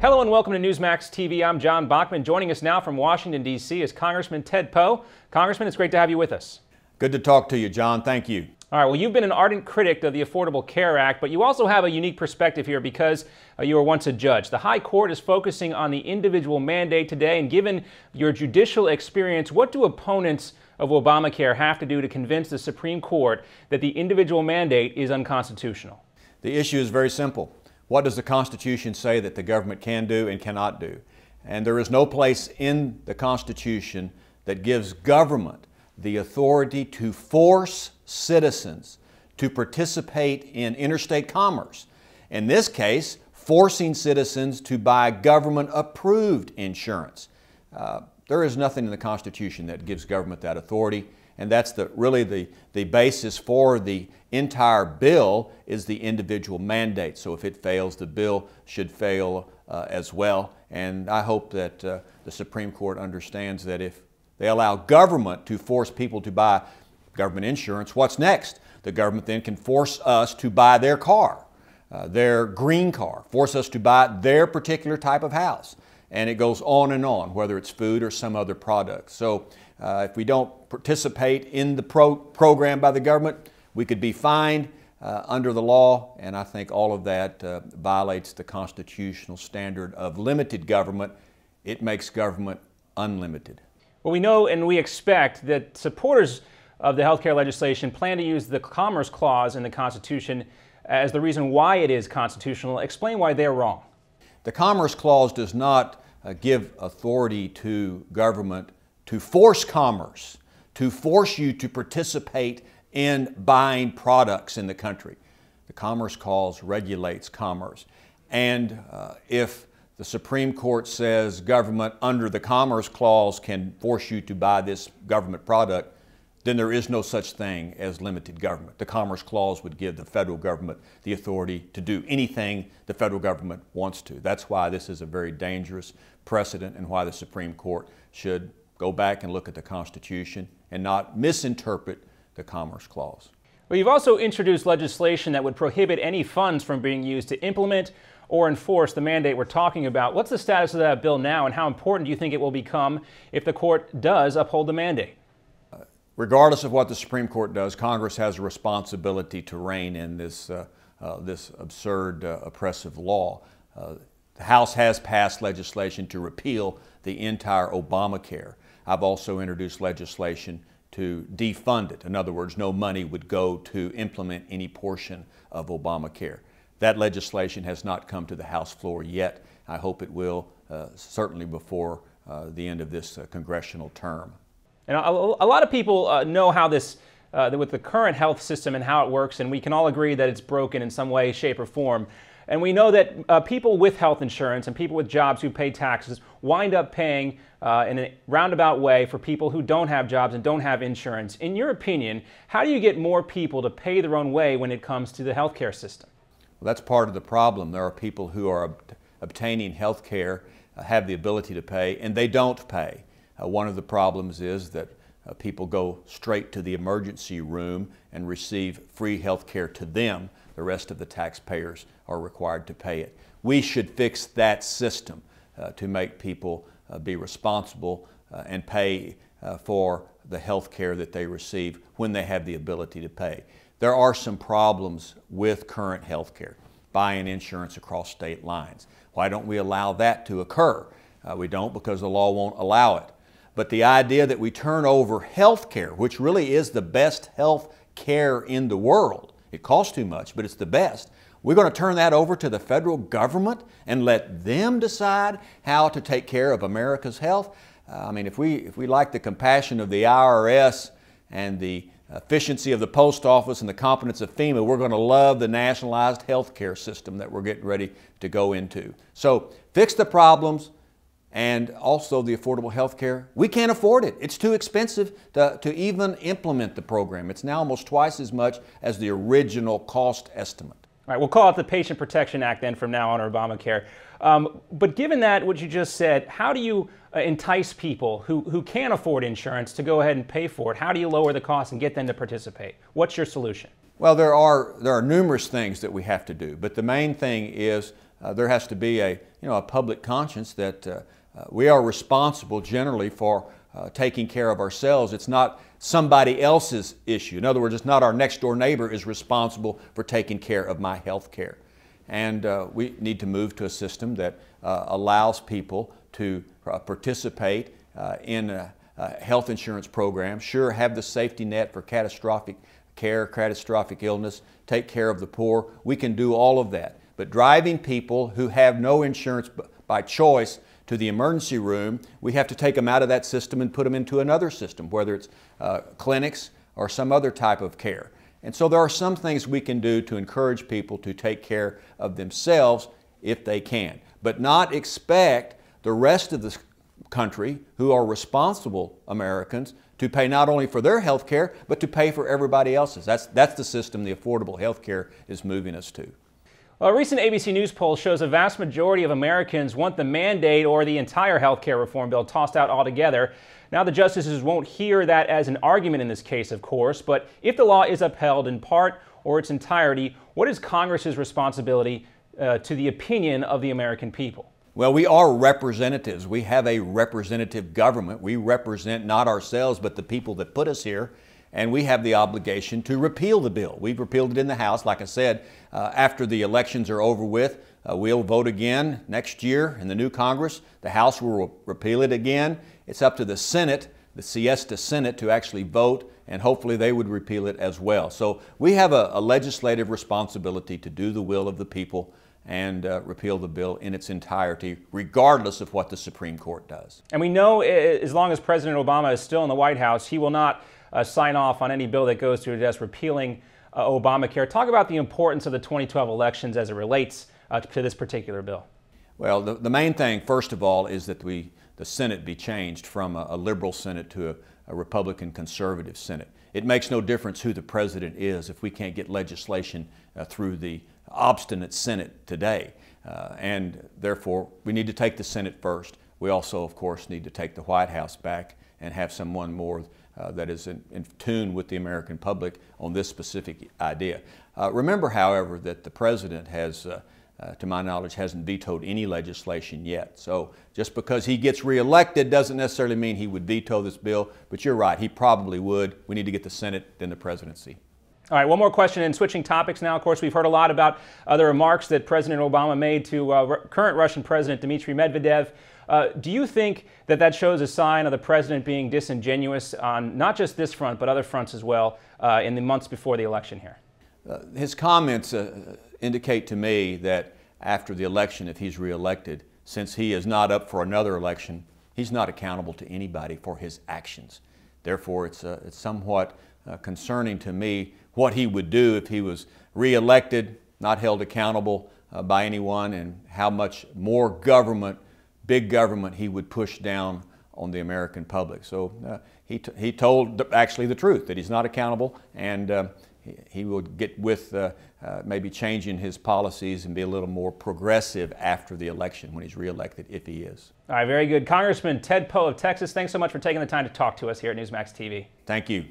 Hello and welcome to Newsmax TV. I'm John Bachman. Joining us now from Washington, D.C. is Congressman Ted Poe. Congressman, it's great to have you with us. Good to talk to you, John. Thank you. All right, well, you've been an ardent critic of the Affordable Care Act, but you also have a unique perspective here because you were once a judge. The High Court is focusing on the individual mandate today, and given your judicial experience, what do opponents of Obamacare have to do to convince the Supreme Court that the individual mandate is unconstitutional? The issue is very simple. What does the Constitution say that the government can do and cannot do? And there is no place in the Constitution that gives government the authority to force citizens to participate in interstate commerce. In this case, forcing citizens to buy government-approved insurance. There is nothing in the Constitution that gives government that authority, and that's really the basis for the entire bill is the individual mandate. So if it fails, the bill should fail as well. And I hope that the Supreme Court understands that if they allow government to force people to buy government insurance, what's next? The government then can force us to buy their car, their green car, force us to buy their particular type of house. And it goes on, whether it's food or some other product. So if we don't participate in the program by the government, we could be fined under the law, and I think all of that violates the constitutional standard of limited government. It makes government unlimited. Well, we know and we expect that supporters of the health care legislation plan to use the Commerce Clause in the Constitution as the reason why it is constitutional. Explain why they're wrong. The Commerce Clause does not give authority to government to force commerce, to force you to participate in buying products in the country. The Commerce Clause regulates commerce. And if the Supreme Court says government under the Commerce Clause can force you to buy this government product, then there is no such thing as limited government. The Commerce Clause would give the federal government the authority to do anything the federal government wants to. That's why this is a very dangerous precedent and why the Supreme Court should go back and look at the Constitution and not misinterpret the Commerce Clause. Well, you've also introduced legislation that would prohibit any funds from being used to implement or enforce the mandate we're talking about. What's the status of that bill now, and how important do you think it will become if the court does uphold the mandate? Regardless of what the Supreme Court does, Congress has a responsibility to rein in this absurd, oppressive law. The House has passed legislation to repeal the entire Obamacare. I've also introduced legislation to defund it. In other words, no money would go to implement any portion of Obamacare. That legislation has not come to the House floor yet. I hope it will, certainly before the end of this congressional term. And a lot of people know how this, with the current health system and how it works, and we can all agree that it's broken in some way, shape, or form. And we know that people with health insurance and people with jobs who pay taxes wind up paying in a roundabout way for people who don't have jobs and don't have insurance. In your opinion, how do you get more people to pay their own way when it comes to the health care system? Well, that's part of the problem. There are people who are obtaining health care, have the ability to pay, and they don't pay. One of the problems is that people go straight to the emergency room and receive free health care to them. The rest of the taxpayers are required to pay it. We should fix that system to make people be responsible and pay for the health care that they receive when they have the ability to pay. There are some problems with current health care, buying insurance across state lines. Why don't we allow that to occur? We don't because the law won't allow it. But the idea that we turn over health care, which really is the best health care in the world, it costs too much, but it's the best. We're going to turn that over to the federal government and let them decide how to take care of America's health. I mean, if we like the compassion of the IRS and the efficiency of the post office and the competence of FEMA, we're going to love the nationalized health care system that we're getting ready to go into. So fix the problems. And also the affordable health care. We can't afford it. It's too expensive to even implement the program. It's now almost twice as much as the original cost estimate. All right, we'll call it the Patient Protection Act then from now on, or Obamacare. But given that, what you just said, how do you entice people who can't afford insurance to go ahead and pay for it? How do you lower the cost and get them to participate? What's your solution? Well, there are numerous things that we have to do, but the main thing is there has to be a public conscience that we are responsible generally for taking care of ourselves. It's not somebody else's issue. In other words, it's not our next door neighbor is responsible for taking care of my health care. And we need to move to a system that allows people to participate in a health insurance program. Sure, have the safety net for catastrophic care, catastrophic illness, take care of the poor. We can do all of that. But driving people who have no insurance by choice to the emergency room, we have to take them out of that system and put them into another system, whether it's clinics or some other type of care. And so there are some things we can do to encourage people to take care of themselves if they can, but not expect the rest of the country, who are responsible Americans, to pay not only for their health care, but to pay for everybody else's. That's the system the affordable health care is moving us to. Well, a recent ABC News poll shows a vast majority of Americans want the mandate or the entire health care reform bill tossed out altogether. Now, the justices won't hear that as an argument in this case, of course, but if the law is upheld in part or its entirety, what is Congress's responsibility to the opinion of the American people? Well, we are representatives. We have a representative government. We represent not ourselves, but the people that put us here. And we have the obligation to repeal the bill. We've repealed it in the House. Like I said, after the elections are over with, we'll vote again next year in the new Congress. The House will repeal it again. It's up to the Senate, the siesta Senate, to actually vote, and hopefully they would repeal it as well. So we have a legislative responsibility to do the will of the people and repeal the bill in its entirety, regardless of what the Supreme Court does. And we know as long as President Obama is still in the White House, he will not sign off on any bill that goes to address repealing Obamacare. Talk about the importance of the 2012 elections as it relates to this particular bill. Well, the main thing, first of all, is that the Senate be changed from a liberal Senate to a Republican conservative Senate. It makes no difference who the president is if we can't get legislation through the obstinate Senate today. And therefore, we need to take the Senate first. We also, of course, need to take the White House back and have someone more that is in tune with the American public on this specific idea. Remember, however, that the president has, to my knowledge, hasn't vetoed any legislation yet. So just because he gets reelected doesn't necessarily mean he would veto this bill, but you're right, he probably would. We need to get the Senate, then the presidency. All right, one more question, and switching topics now. Of course, we've heard a lot about the remarks that President Obama made to current Russian President Dmitry Medvedev. Do you think that that shows a sign of the president being disingenuous on not just this front, but other fronts as well in the months before the election here? His comments indicate to me that after the election, if he's reelected, since he is not up for another election, he's not accountable to anybody for his actions. Therefore, it's somewhat concerning to me what he would do if he was reelected, not held accountable by anyone, and how much more government, big government, he would push down on the American public. So he told actually the truth, that he's not accountable, and he will get with maybe changing his policies and be a little more progressive after the election when he's reelected, if he is. All right, very good. Congressman Ted Poe of Texas, thanks so much for taking the time to talk to us here at Newsmax TV. Thank you.